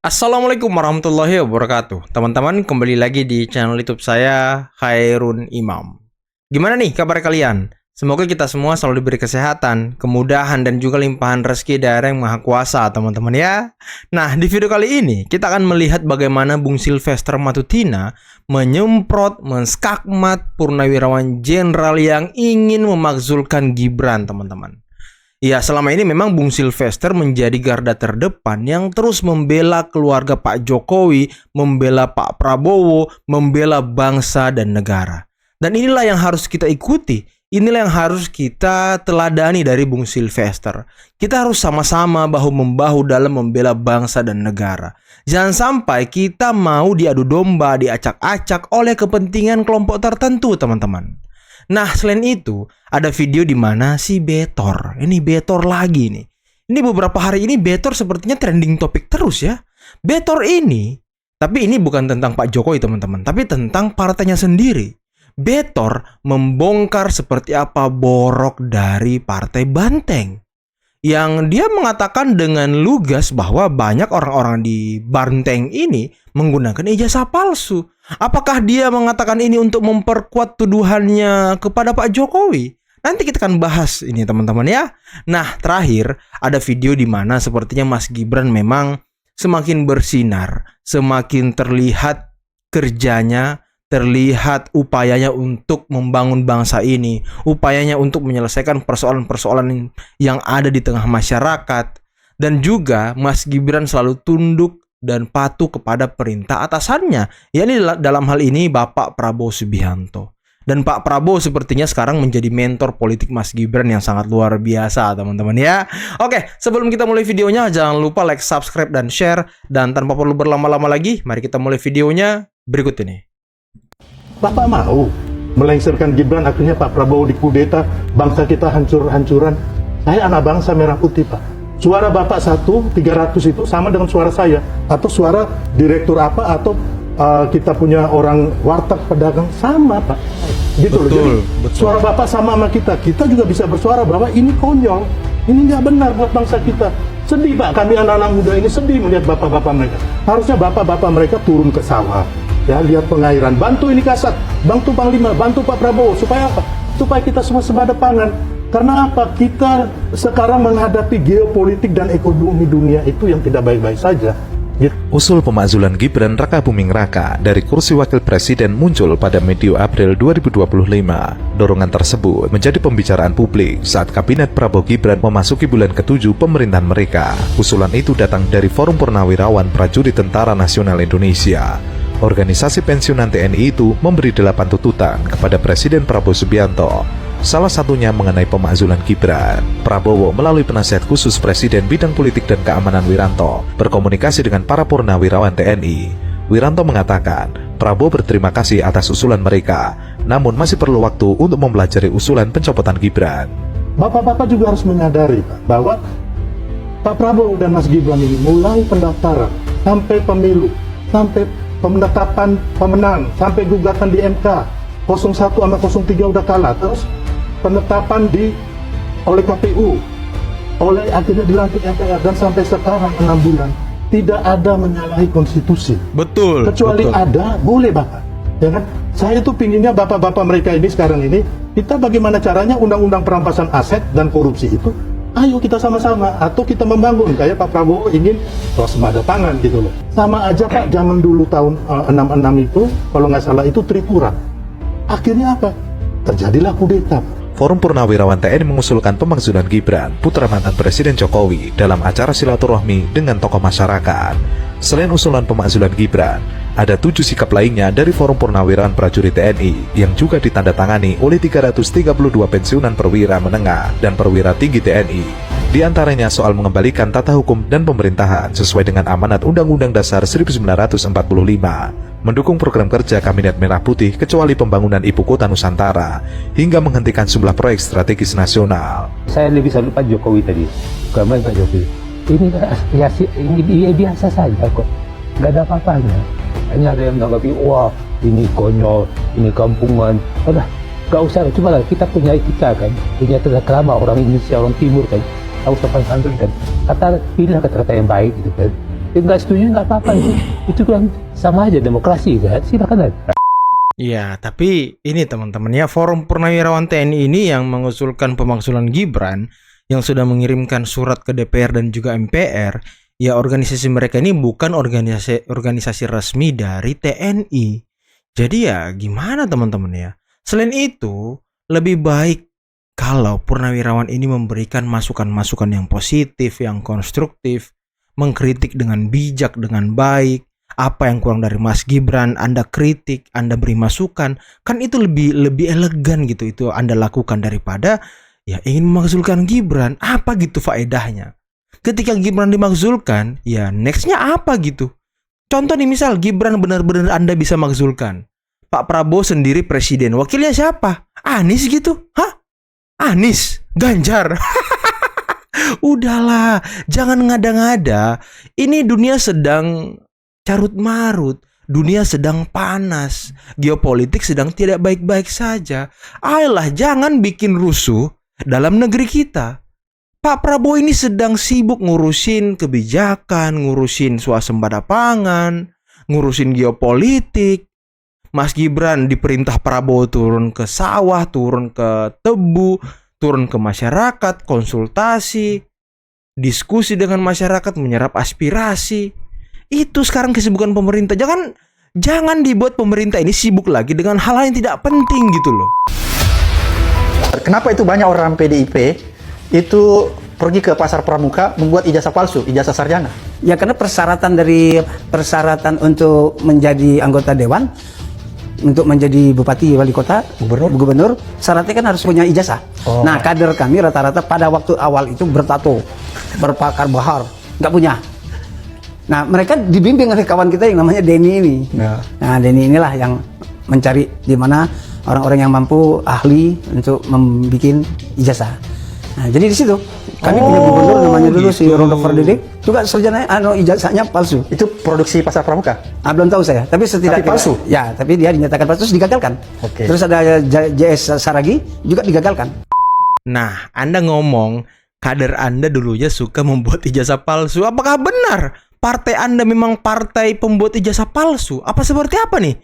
Assalamualaikum warahmatullahi wabarakatuh. Teman-teman, kembali lagi di channel YouTube saya, Khairun Imam. Gimana nih kabar kalian? Semoga kita semua selalu diberi kesehatan, kemudahan, dan juga limpahan rezeki dari Yang Maha Kuasa, teman-teman ya. Nah, di video kali ini kita akan melihat bagaimana Bung Sylvester Matutina menyemprot, menskakmat Purnawirawan Jenderal yang ingin memakzulkan Gibran, teman-teman. Ya, selama ini memang Bung Sylvester menjadi garda terdepan yang terus membela keluarga Pak Jokowi, membela Pak Prabowo, membela bangsa dan negara. Dan inilah yang harus kita ikuti. Inilah yang harus kita teladani dari Bung Sylvester. Kita harus sama-sama bahu-membahu dalam membela bangsa dan negara. Jangan sampai kita mau diadu domba, diacak-acak oleh kepentingan kelompok tertentu, teman-teman. Nah, selain itu, ada video di mana si Betor, ini Betor lagi nih. Ini beberapa hari ini Betor sepertinya trending topik terus ya. Betor ini, tapi ini bukan tentang Pak Jokowi teman-teman, tapi tentang partainya sendiri. Betor membongkar seperti apa borok dari Partai Banteng. Yang dia mengatakan dengan lugas bahwa banyak orang-orang di Banteng ini menggunakan ijazah palsu. Apakah dia mengatakan ini untuk memperkuat tuduhannya kepada Pak Jokowi? Nanti kita akan bahas ini teman-teman ya. Nah, terakhir ada video di mana sepertinya Mas Gibran memang semakin bersinar, semakin terlihat kerjanya, terlihat upayanya untuk membangun bangsa ini, upayanya untuk menyelesaikan persoalan-persoalan yang ada di tengah masyarakat. Dan juga Mas Gibran selalu tunduk dan patuh kepada perintah atasannya, yakni dalam hal ini Bapak Prabowo Subianto. Dan Pak Prabowo sepertinya sekarang menjadi mentor politik Mas Gibran yang sangat luar biasa, teman-teman ya. Oke, sebelum kita mulai videonya, jangan lupa like, subscribe, dan share. Dan tanpa perlu berlama-lama lagi, mari kita mulai videonya berikut ini. Bapak mau melengsarkan Gibran, akhirnya Pak Prabowo dikudeta, bangsa kita hancur-hancuran. Saya anak bangsa merah putih, Pak. Suara Bapak 1.300 itu sama dengan suara saya, atau suara direktur apa, atau kita punya orang warteg pedagang sama, Pak. Gitu loh. Jadi betul. Suara Bapak sama kita juga bisa bersuara bahwa ini konyol, ini nggak benar buat bangsa kita. Sedih, Pak, kami anak-anak muda ini sedih melihat bapak-bapak mereka. Harusnya bapak-bapak mereka turun ke sawah, ya, lihat pengairan, bantu ini Kasat, bantu Panglima, bantu Pak Prabowo. Supaya apa? Supaya kita semua sebagai pangan. Karena apa? Kita sekarang menghadapi geopolitik dan ekonomi dunia itu yang tidak baik-baik saja. Usul pemakzulan Gibran Raka Buming Raka dari kursi wakil presiden muncul pada medio April 2025. Dorongan tersebut menjadi pembicaraan publik saat kabinet Prabowo Gibran memasuki bulan ke-7 pemerintahan mereka. Usulan itu datang dari Forum Purnawirawan Prajurit Tentara Nasional Indonesia. Organisasi pensiunan TNI itu memberi 8 tuntutan kepada Presiden Prabowo Subianto. Salah satunya mengenai pemakzulan Gibran. Prabowo melalui penasihat khusus Presiden Bidang Politik dan Keamanan Wiranto berkomunikasi dengan para purnawirawan TNI. Wiranto mengatakan, Prabowo berterima kasih atas usulan mereka, namun masih perlu waktu untuk mempelajari usulan pencopotan Gibran. Bapak-bapak juga harus menyadari, Pak, bahwa Pak Prabowo dan Mas Gibran ini mulai pendaftaran, sampai pemilu, sampai penetapan pemenang, sampai gugatan di MK, 01 sama 03 udah kalah, terus penetapan oleh KPU, oleh akhirnya dilantik MPR, dan sampai sekarang 6 bulan tidak ada menyalahi konstitusi. Betul. Kecuali betul. ada, boleh Bapak. Ya kan? Saya tuh pinginnya bapak-bapak mereka ini sekarang ini, kita bagaimana caranya undang-undang perampasan aset dan korupsi itu, ayo kita sama-sama, atau kita membangun kayak Pak Prabowo ingin swasembada pangan gitu loh. Sama aja Pak, zaman dulu tahun 66 itu, kalau nggak salah itu Tripura. Akhirnya apa? Terjadilah kudeta. Forum Purnawirawan TNI mengusulkan pemakzulan Gibran, putra mantan Presiden Jokowi, dalam acara silaturahmi dengan tokoh masyarakat. Selain usulan pemakzulan Gibran, ada 7 sikap lainnya dari Forum Purnawirawan Prajurit TNI yang juga ditandatangani oleh 332 pensiunan perwira menengah dan perwira tinggi TNI. Di antaranya soal mengembalikan tata hukum dan pemerintahan sesuai dengan amanat Undang-Undang Dasar 1945, mendukung program kerja Kabinet Merah Putih kecuali pembangunan ibu kota Nusantara, hingga menghentikan sejumlah proyek strategis nasional. Saya lebih salut Pak Jokowi tadi, karena Pak Jokowi ini biasa saja kok, nggak ada apa-apanya. Hanya ada yang menanggapi, wah ini konyol, ini kampungan. Udah, nggak usah, coba lah kita punya etika kan, punya tata krama orang Indonesia, orang Timur kan, tahu sopan santun kan, pilihlah kata-kata yang baik gitu kan. nggak setuju nggak apa-apa itu kan sama aja demokrasi kan, silakan aja. Ya, tapi ini teman-teman ya, Forum Purnawirawan TNI ini yang mengusulkan pemakzulan Gibran, yang sudah mengirimkan surat ke DPR dan juga MPR, ya organisasi mereka ini bukan organisasi resmi dari TNI. Jadi ya gimana teman-teman ya. Selain itu, lebih baik kalau Purnawirawan ini memberikan masukan-masukan yang positif, yang konstruktif, mengkritik dengan bijak, dengan baik. Apa yang kurang dari Mas Gibran, Anda kritik, Anda beri masukan, kan itu lebih elegan gitu itu Anda lakukan daripada ya ingin memakzulkan Gibran. Apa gitu faedahnya? Ketika Gibran dimakzulkan, ya nextnya apa gitu? Contoh nih, misal Gibran benar-benar Anda bisa makzulkan, Pak Prabowo sendiri presiden, wakilnya siapa? Anies gitu? Hah? Anies? Ganjar? Udahlah, jangan ngada-ngada. Ini dunia sedang carut marut, dunia sedang panas, geopolitik sedang tidak baik-baik saja. Ayolah, jangan bikin rusuh dalam negeri kita. Pak Prabowo ini sedang sibuk ngurusin kebijakan, ngurusin swasembada pangan, ngurusin geopolitik. Mas Gibran diperintah Prabowo turun ke sawah, turun ke tebu, turun ke masyarakat, konsultasi, diskusi dengan masyarakat, menyerap aspirasi. Itu sekarang kesibukan pemerintah. Jangan dibuat pemerintah ini sibuk lagi dengan hal-hal yang tidak penting gitu loh. Kenapa itu banyak orang PDIP itu pergi ke pasar pramuka membuat ijazah palsu, ijazah sarjana? Ya karena persyaratan untuk menjadi anggota dewan, untuk menjadi bupati, wali kota, gubernur, syaratnya kan harus punya ijazah. Nah, kader kami rata-rata pada waktu awal itu bertato, berpakar bahar, nggak punya. Nah, mereka dibimbing oleh kawan kita yang namanya Denny ini. Nah, Denny inilah yang mencari di mana orang-orang yang mampu, ahli untuk membuat ijazah. Nah, jadi di situ kami punya gubernur namanya dulu si Rondo Ferdinand, juga sarjana ijazahnya palsu. Itu produksi pasar pramuka? Belum tahu saya, tapi setidaknya palsu. Ya, tapi dia dinyatakan palsu, terus digagalkan. Terus ada JS Saragi juga digagalkan. Nah, Anda ngomong kader Anda dulunya suka membuat ijazah palsu. Apakah benar partai Anda memang partai pembuat ijazah palsu? Apa seperti apa nih?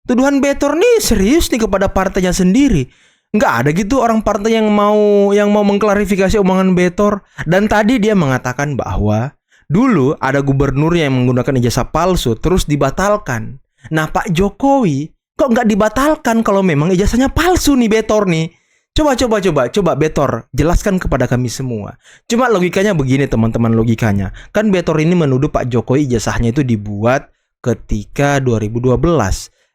Tuduhan Betor nih serius nih kepada partainya sendiri. Nggak ada gitu orang partai yang mau mengklarifikasi omongan Betor. Dan tadi dia mengatakan bahwa dulu ada gubernur yang menggunakan ijazah palsu terus dibatalkan. Nah, Pak Jokowi kok nggak dibatalkan kalau memang ijazahnya palsu nih Betor nih? Coba Betor jelaskan kepada kami semua. Cuma logikanya begini teman-teman, logikanya. Kan Betor ini menuduh Pak Jokowi ijazahnya itu dibuat ketika 2012.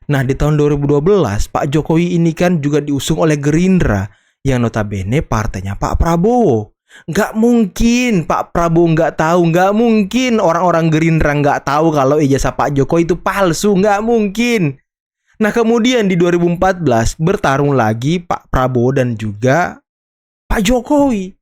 Nah, di tahun 2012 Pak Jokowi ini kan juga diusung oleh Gerindra yang notabene partainya Pak Prabowo. Nggak mungkin Pak Prabowo nggak tahu, nggak mungkin orang-orang Gerindra nggak tahu kalau ijazah Pak Jokowi itu palsu, nggak mungkin. Nah, kemudian di 2014 bertarung lagi Pak Prabowo dan juga Pak Jokowi.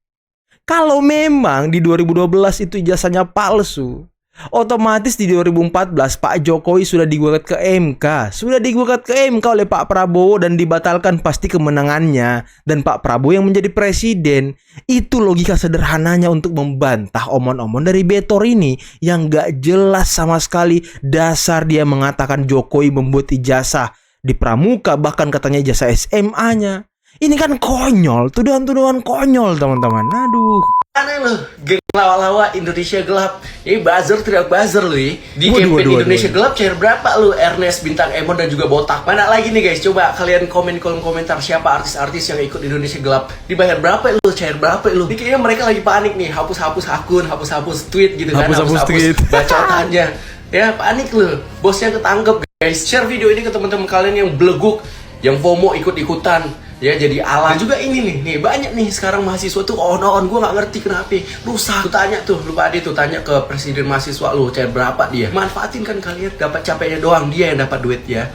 Kalau memang di 2012 itu ijazahnya palsu, otomatis di 2014 Pak Jokowi sudah digugat ke MK. Sudah digugat ke MK oleh Pak Prabowo dan dibatalkan pasti kemenangannya. Dan Pak Prabowo yang menjadi presiden. Itu logika sederhananya untuk membantah omong-omong dari Betor ini yang gak jelas sama sekali. Dasar dia mengatakan Jokowi membuat ijazah di pramuka, bahkan katanya ijazah SMA-nya. Ini kan konyol, tuduhan-tuduhan konyol teman-teman. Aduh. Aneh loh, geng lawa-lawa Indonesia gelap. Ini buzzer tidak buzzer loh ya. Di campaign Indonesia gelap cair berapa lu? Ernest, Bintang Emon dan juga Botak. Mana lagi nih guys? Coba kalian komen kolom komentar siapa artis-artis yang ikut Indonesia gelap. Dibayar berapa lu? Cair berapa lu? Ini kayaknya mereka lagi panik nih, hapus-hapus akun, hapus-hapus tweet gitu kan. Hapus-hapus tweet. Bacotannya. Ya panik lu. Bosnya ketangkep guys. Share video ini ke teman-teman kalian yang beleguk, yang FOMO ikut-ikutan. Ya jadi alat. Dan juga ini nih banyak nih sekarang mahasiswa tuh on gue nggak ngerti kenapa rusak. Tuh tanya tuh, lupa dia tuh tanya ke presiden mahasiswa lu cair berapa dia. Manfaatin kan kalian, dapat capeknya doang, dia yang dapat duit ya.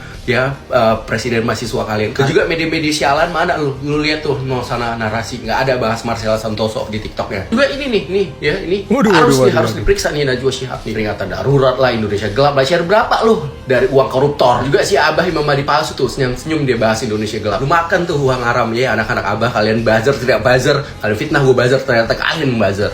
Presiden mahasiswa kalian. Dan juga media-media sialan mana lu lihat tuh sana narasi nggak ada bahas Marcella Santoso di TikToknya. Juga ini harus diperiksa nih Najwa Shihab nih, peringatan darurat lah Indonesia gelap lah. Share berapa lu dari uang koruptor. Juga si Abah Imam Mahdi palsu tuh senyum dia bahas Indonesia gelap. Lu makan tuh uang haram ya anak-anak Abah, kalian buzzer tidak buzzer, kalian fitnah gue buzzer, ternyata kalian membuzzer.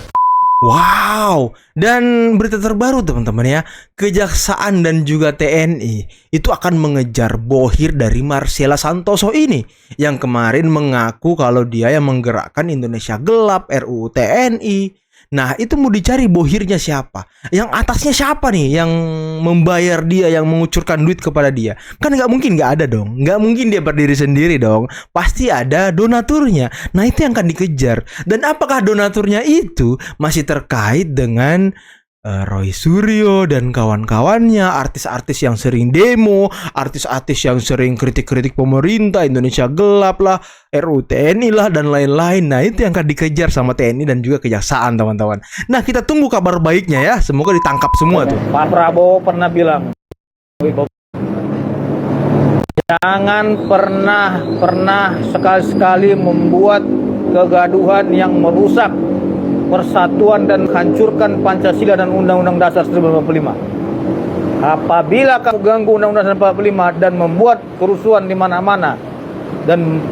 Wow, dan berita terbaru teman-teman ya, Kejaksaan dan juga TNI itu akan mengejar bohir dari Marcella Santoso ini yang kemarin mengaku kalau dia yang menggerakkan Indonesia Gelap, RUU TNI. Nah, itu mau dicari bohirnya siapa? Yang atasnya siapa nih yang membayar dia, yang mengucurkan duit kepada dia? Kan nggak mungkin nggak ada dong. Nggak mungkin dia berdiri sendiri dong. Pasti ada donaturnya. Nah, itu yang akan dikejar. Dan apakah donaturnya itu masih terkait dengan Roy Suryo dan kawan-kawannya, artis-artis yang sering demo, artis-artis yang sering kritik-kritik pemerintah, Indonesia Gelap lah, RUU TNI lah, dan lain-lain. Nah, itu yang akan dikejar sama TNI dan juga Kejaksaan, teman-teman. Nah, kita tunggu kabar baiknya ya. Semoga ditangkap semua tuh. Pak Prabowo pernah bilang, jangan pernah sekali-sekali membuat kegaduhan yang merusak persatuan dan hancurkan Pancasila dan Undang-Undang Dasar 1945. Apabila kamu ganggu Undang-Undang Dasar 1945 dan membuat kerusuhan di mana-mana dan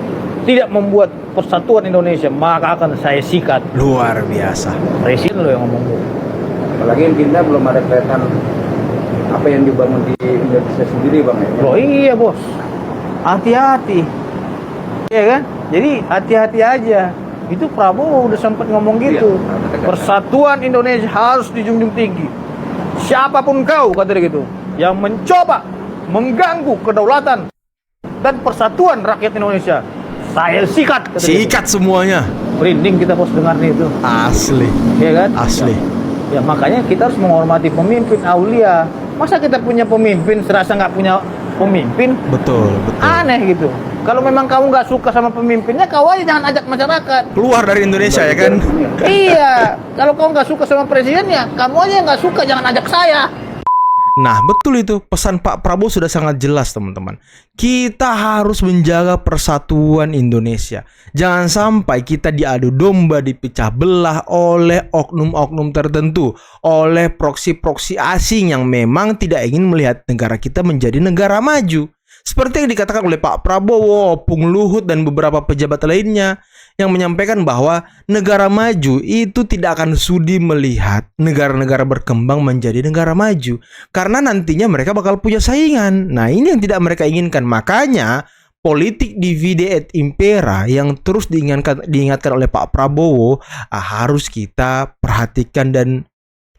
tidak membuat persatuan Indonesia, maka akan saya sikat. Luar biasa. Presiden lo yang ngomong. Apalagi kita belum ada kelihatan apa yang dibangun di Indonesia sendiri, Bang. Loh iya, Bos. Hati-hati. Iya kan? Jadi hati-hati aja. Itu Prabowo udah sempat ngomong gitu. Persatuan Indonesia harus dijunjung tinggi. Siapapun kau, kata dia gitu, yang mencoba mengganggu kedaulatan dan persatuan rakyat Indonesia, saya sikat. Sikat semuanya. Merinding kita Bos dengar itu. Asli. Iya kan? Asli. Ya makanya kita harus menghormati pemimpin aulia. Masa kita punya pemimpin serasa nggak punya pemimpin? Betul, betul. Aneh gitu. Kalau memang kamu nggak suka sama pemimpinnya, kau aja jangan ajak masyarakat. Keluar dari Indonesia ya kan? Iya. Kalau kau nggak suka sama presidennya, kamu aja yang nggak suka, jangan ajak saya. Nah, betul itu. Pesan Pak Prabowo sudah sangat jelas, teman-teman. Kita harus menjaga persatuan Indonesia. Jangan sampai kita diadu domba, dipecah belah oleh oknum-oknum tertentu, oleh proksi-proksi asing yang memang tidak ingin melihat negara kita menjadi negara maju. Seperti yang dikatakan oleh Pak Prabowo, Pung Luhut, dan beberapa pejabat lainnya yang menyampaikan bahwa negara maju itu tidak akan sudi melihat negara-negara berkembang menjadi negara maju. Karena nantinya mereka bakal punya saingan. Nah, ini yang tidak mereka inginkan. Makanya politik divide et impera yang terus diingatkan oleh Pak Prabowo harus kita perhatikan dan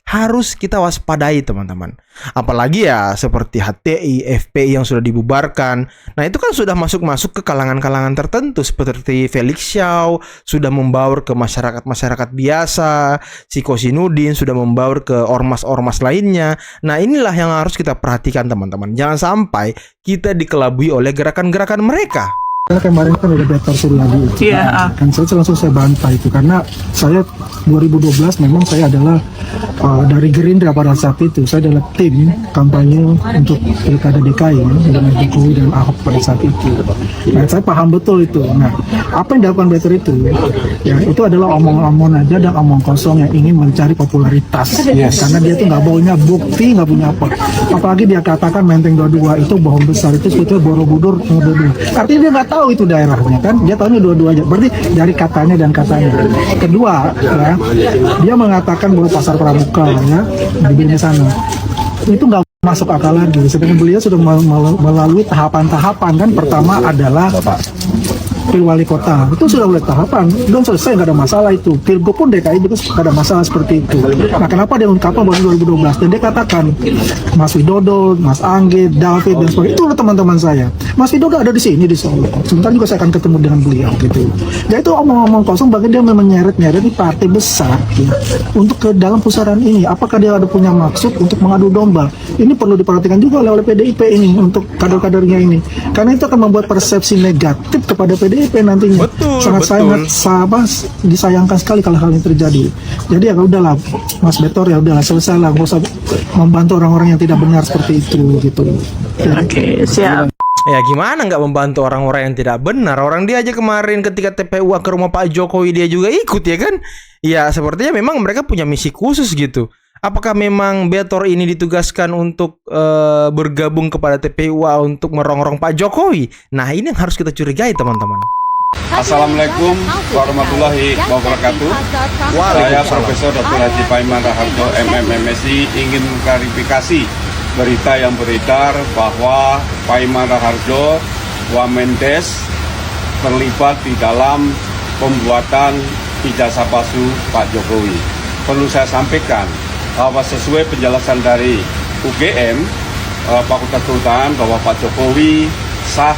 harus kita waspadai, teman-teman. Apalagi ya seperti HTI, FPI yang sudah dibubarkan. Nah, itu kan sudah masuk ke kalangan-kalangan tertentu seperti Felix Xiao sudah membaur ke masyarakat biasa, si Kosinudin sudah membaur ke ormas-ormas lainnya. Nah, inilah yang harus kita perhatikan, teman-teman. Jangan sampai kita dikelabui oleh gerakan-gerakan mereka. Karena kemarin kan ada Betor Suryadi itu, kan saya langsung bantai itu karena saya 2012 memang saya adalah dari Gerindra pada saat itu, saya adalah tim kampanye untuk Pilkada DKI dengan Jokowi dan Ahok pada saat itu. Nah, saya paham betul itu. Nah, apa yang dilakukan Betor itu, ya itu adalah omong-omong aja dan omong kosong yang ingin mencari popularitas. Karena dia tuh nggak punya bukti, nggak punya apa. Apalagi dia katakan Menteng 22 itu bohong besar, itu sebetulnya Borobudur 22. Artinya dia nggak tahu itu daerahnya kan, dia tahunya dua-dua aja. Berarti dari katanya dan katanya. Kedua, ya, dia mengatakan bahwa pasar pramuka ya di sana itu nggak masuk akal lagi. Sedangkan beliau sudah melalui tahapan-tahapan kan. Pertama adalah Pilwali Kota, itu sudah oleh tahapan dan selesai, nggak ada masalah itu. Pilgub pun DKI juga nggak ada masalah seperti itu. Nah, kenapa dia ungkapkan baru 2012 dan dia katakan Mas Widodo, Mas Angge, David dan sebagainya itu teman-teman saya. Mas Widodo ada di sini di Solo. Sebentar juga saya akan ketemu dengan beliau gitu. Ya itu omong-omong kosong, bagi dia memang nyeret-nyeret di partai besar gitu. Untuk ke dalam pusaran ini, apakah dia ada punya maksud untuk mengadu domba? Ini perlu diperhatikan juga oleh PDIP ini untuk kader-kadernya ini, karena itu akan membuat persepsi negatif kepada PDIP nantinya. Sangat disayangkan sekali kalau hal ini terjadi. Jadi ya udahlah Mas Betor, ya udahlah selesai lah, nggak usah membantu orang-orang yang tidak benar seperti itu gitu. Oke, siap. Ya gimana nggak membantu orang-orang yang tidak benar? Orang dia aja kemarin ketika TPU ke rumah Pak Jokowi dia juga ikut ya kan? Ya sepertinya memang mereka punya misi khusus gitu. Apakah memang Betor ini ditugaskan untuk bergabung kepada TPU untuk merongrong Pak Jokowi? Nah, ini yang harus kita curigai, teman-teman. Assalamualaikum warahmatullahi wabarakatuh. Saya Profesor Dr. Haji Paiman Raharjo, MMMSI, ingin mengklarifikasi berita yang beredar bahwa Paiman Raharjo Wamendes terlibat di dalam pembuatan ijazah palsu Pak Jokowi. Perlu saya sampaikan bahwa sesuai penjelasan dari UGM, Fakultas Kehutanan, bahwa Pak Jokowi sah,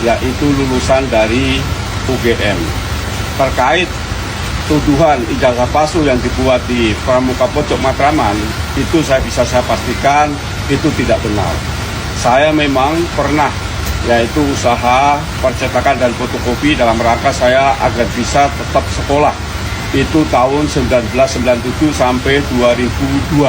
yaitu lulusan dari UGM. Terkait tuduhan ijazah palsu yang dibuat di Pramuka Pojok Matraman, itu saya pastikan itu tidak benar. Saya memang pernah yaitu usaha percetakan dan fotokopi dalam rangka saya agar bisa tetap sekolah. Itu tahun 1997 sampai 2002.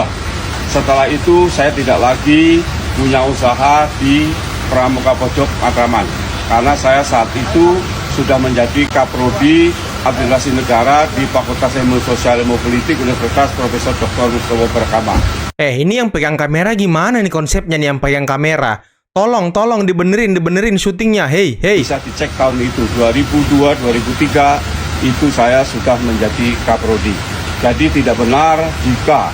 Setelah itu saya tidak lagi punya usaha di Pramuka Pojok Matraman karena saya saat itu sudah menjadi Kaprodi Administrasi Negara di Fakultas Ilmu Sosial Ilmu Politik Universitas Profesor Dr. Mustowo Berkama. Ini yang pegang kamera gimana nih konsepnya nih yang pegang kamera? Tolong dibenerin syutingnya. Hey. Bisa dicek tahun itu 2002 2003 itu saya sudah menjadi Kaprodi. Jadi tidak benar jika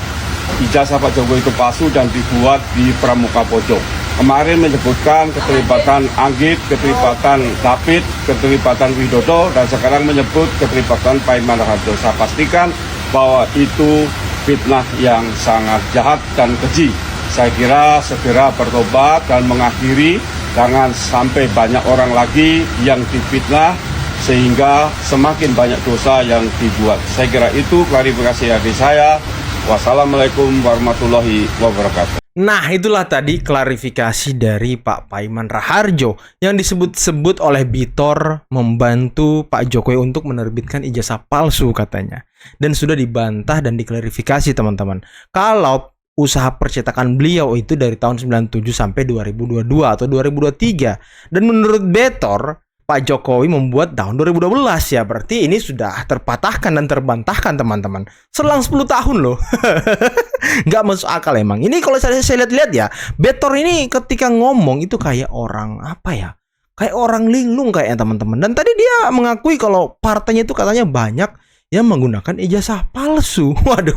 ijazah Pak Jokowi itu palsu dan dibuat di Pramuka Pojok. Kemarin menyebutkan keterlibatan Anggit, keterlibatan David, keterlibatan Widodo, dan sekarang menyebut keterlibatan Paiman Raharjo. Saya pastikan bahwa itu fitnah yang sangat jahat dan keji. Saya kira segera bertobat dan mengakhiri, jangan sampai banyak orang lagi yang difitnah sehingga semakin banyak dosa yang dibuat. Saya kira itu klarifikasi dari saya. Wassalamualaikum warahmatullahi wabarakatuh. Nah, itulah tadi klarifikasi dari Pak Paiman Raharjo yang disebut-sebut oleh Bitor membantu Pak Jokowi untuk menerbitkan ijazah palsu katanya. Dan sudah dibantah dan diklarifikasi teman-teman. Kalau usaha percetakan beliau itu dari tahun 97 sampai 2022 atau 2023. Dan menurut Bitor, Pak Jokowi membuat tahun 2012 ya. Berarti ini sudah terpatahkan dan terbantahkan teman-teman. Selang 10 tahun loh. Nggak masuk akal emang. Ini kalau saya lihat-lihat ya, Bitor ini ketika ngomong itu kayak orang apa ya? Kayak orang linglung kayaknya teman-teman. Dan tadi dia mengakui kalau partainya itu katanya banyak yang menggunakan ijazah palsu. Waduh,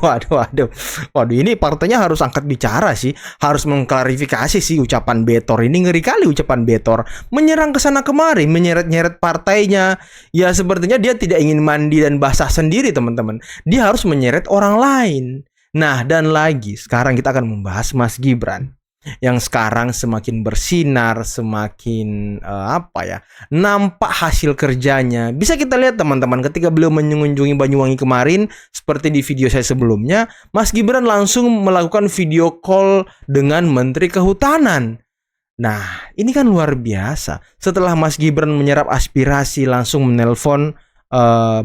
ini partainya harus angkat bicara sih, harus mengklarifikasi sih ucapan Bitor ini. Ngeri kali ucapan Bitor, menyerang ke sana kemari, menyeret-nyeret partainya. Ya sepertinya dia tidak ingin mandi dan basah sendiri teman-teman. Dia harus menyeret orang lain. Nah, dan lagi sekarang kita akan membahas Mas Gibran yang sekarang semakin bersinar, semakin nampak hasil kerjanya. Bisa kita lihat teman-teman ketika beliau mengunjungi Banyuwangi kemarin, seperti di video saya sebelumnya, Mas Gibran langsung melakukan video call dengan Menteri Kehutanan. Nah, ini kan luar biasa. Setelah Mas Gibran menyerap aspirasi, langsung menelpon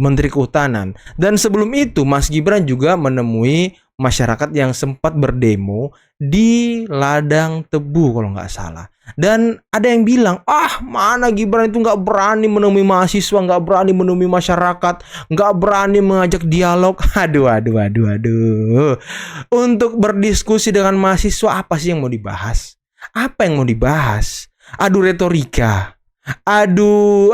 Menteri Kehutanan. Dan sebelum itu Mas Gibran juga menemui masyarakat yang sempat berdemo di Ladang Tebu kalau nggak salah. Dan ada yang bilang, mana Gibran itu nggak berani menemui mahasiswa, nggak berani menemui masyarakat, nggak berani mengajak dialog. Aduh. Untuk berdiskusi dengan mahasiswa, apa sih yang mau dibahas? Apa yang mau dibahas? Adu retorika. Adu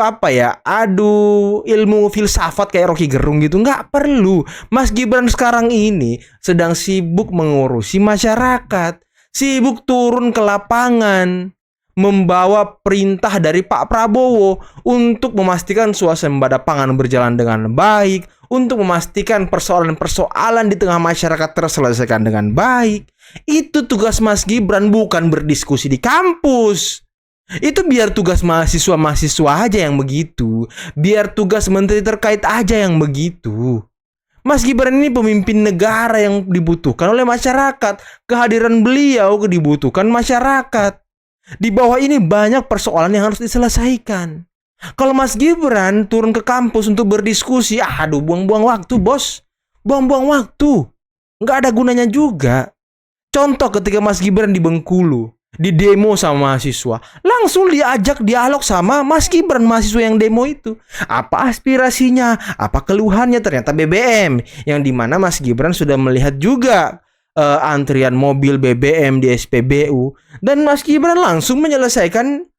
ilmu filsafat kayak Rocky Gerung gitu. Nggak perlu. Mas Gibran sekarang ini sedang sibuk mengurusi masyarakat, sibuk turun ke lapangan, membawa perintah dari Pak Prabowo untuk memastikan suasana pangan berjalan dengan baik, untuk memastikan persoalan-persoalan di tengah masyarakat terselesaikan dengan baik. Itu tugas Mas Gibran, bukan berdiskusi di kampus. Itu biar tugas mahasiswa-mahasiswa aja yang begitu. Biar tugas menteri terkait aja yang begitu. Mas Gibran ini pemimpin negara yang dibutuhkan oleh masyarakat. Kehadiran beliau dibutuhkan masyarakat. Di bawah ini banyak persoalan yang harus diselesaikan. Kalau Mas Gibran turun ke kampus untuk berdiskusi, buang-buang waktu bos. Buang-buang waktu. Nggak ada gunanya juga. Contoh ketika Mas Gibran di Bengkulu, di demo sama mahasiswa, langsung diajak dialog sama Mas Gibran, mahasiswa yang demo itu. Apa aspirasinya, apa keluhannya, ternyata BBM. Yang dimana Mas Gibran sudah melihat juga antrian mobil BBM di SPBU. Dan Mas Gibran langsung menyelesaikan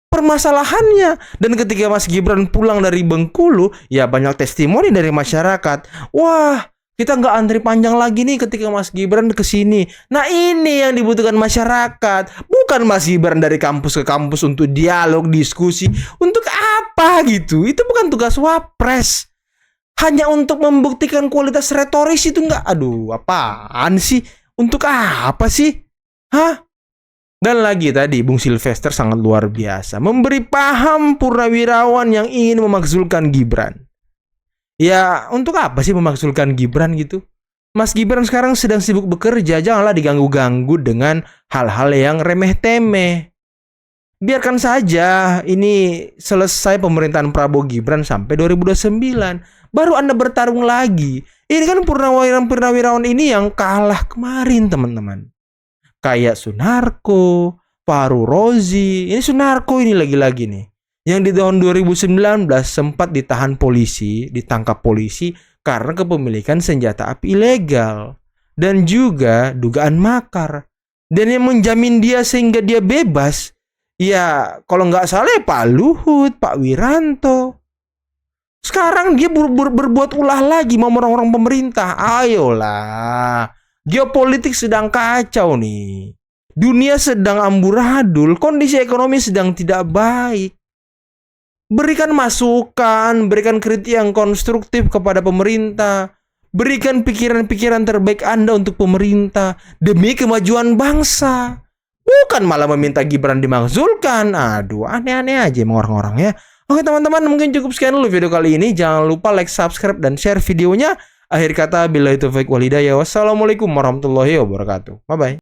permasalahannya. Dan ketika Mas Gibran pulang dari Bengkulu, ya banyak testimoni dari masyarakat. Wah, kita nggak antri panjang lagi nih ketika Mas Gibran kesini. Nah, ini yang dibutuhkan masyarakat. Bukan Mas Gibran dari kampus ke kampus untuk dialog, diskusi. Untuk apa gitu? Itu bukan tugas Wapres. Hanya untuk membuktikan kualitas retoris itu nggak. Aduh, apaan sih? Untuk apa sih? Hah? Dan lagi tadi Bung Silvester sangat luar biasa. Memberi paham purnawirawan yang ingin memakzulkan Gibran. Ya, untuk apa sih memakzulkan Gibran gitu? Mas Gibran sekarang sedang sibuk bekerja, janganlah diganggu-ganggu dengan hal-hal yang remeh-temeh. Biarkan saja ini selesai pemerintahan Prabowo Gibran sampai 2029. Baru Anda bertarung lagi. Ini kan purnawirawan ini yang kalah kemarin, teman-teman. Kayak Sunarko, Fahru Rozi. Ini Sunarko ini lagi-lagi nih. Yang di tahun 2019 sempat ditangkap polisi karena kepemilikan senjata api ilegal dan juga dugaan makar. Dan yang menjamin dia sehingga dia bebas, ya kalau nggak salah ya Pak Luhut, Pak Wiranto. Sekarang dia berbuat ulah lagi mau orang-orang pemerintah. Ayolah, geopolitik sedang kacau nih. Dunia sedang amburadul, kondisi ekonomi sedang tidak baik. Berikan masukan, berikan kritik yang konstruktif kepada pemerintah. Berikan pikiran-pikiran terbaik Anda untuk pemerintah demi kemajuan bangsa. Bukan malah meminta Gibran dimakzulkan. Aduh, aneh-aneh aja emang orang-orang ya. Oke teman-teman, mungkin cukup sekian dulu video kali ini. Jangan lupa like, subscribe, dan share videonya. Akhir kata, billahi taufiq wal hidayah. Wassalamualaikum warahmatullahi wabarakatuh. Bye-bye.